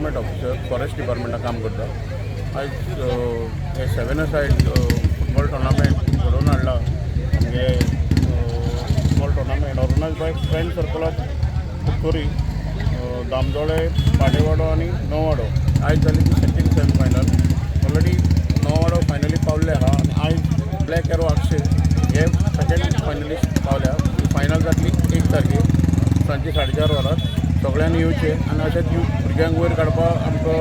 Environment officer forest डिपार्टमेंटात काम करता. आज हे 7 सायड फुटबॉल टोर्नामेंट घडोवन हाडला. आमगे football tournament organise by friend circle of Kudchorem, Damjole, Padewado आनी नववाडो. आयज जाली ती second semi final. Already Navwado finally पावल्ले आहा आनी आयज ब्लॅक एरो आक्षे हे सेकंड फायनलिस्ट पावल्या. फायनल जातली 1 तारखेक सांजे 4:30 वरार. सगळ्यांनी येवचे आनी अशेंच भुरग्यांक वयर काडपाक आमकां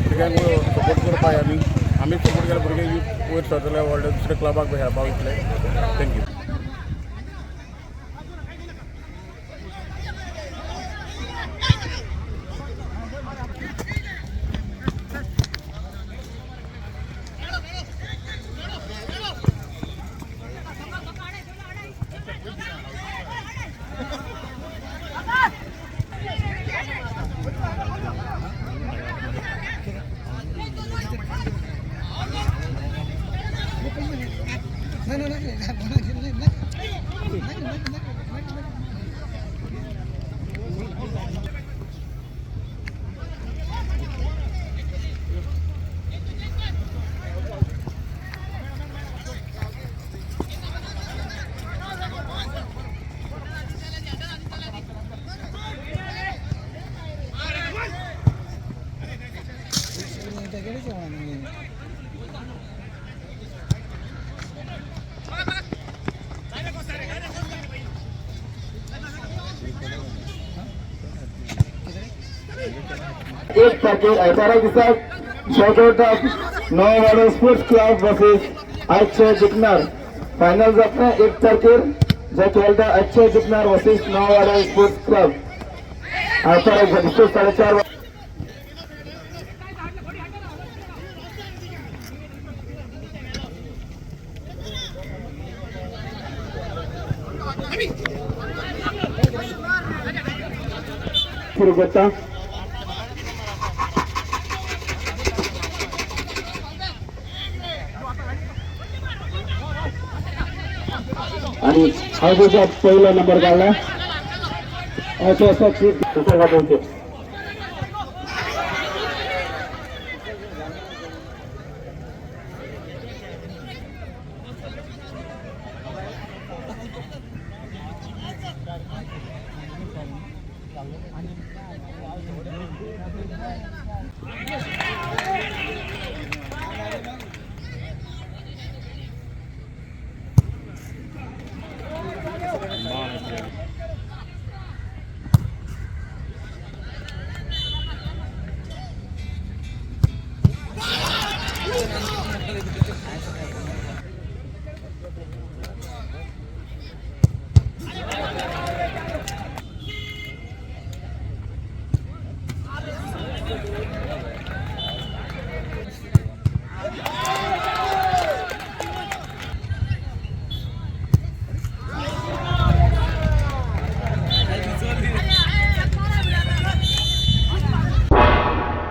भुरग्यांक सपोर्ट करपाक आमी सपोर्ट केल्या भुरगे यूथ वयर सरतले व्हडले दुसऱ्या क्लबाक खेळपाक वयतले. थँक्यू. एक तारखेक आयतारा दिसाक short of Navwado sports club versus आजचे जिखणार फायनल जातले 1 तारखेर जे खेळटा आजचे जिखणार वर्सेस नववाडो स्पोर्ट्स क्लब. आयतारा दिसा 4:30 सुरू करता. आणि हा पहिला नंबर काढला असं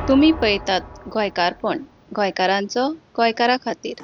तुम्ही पळयतात गोंयकारपण, गोंयकारांचो गोंयकारा खातीर.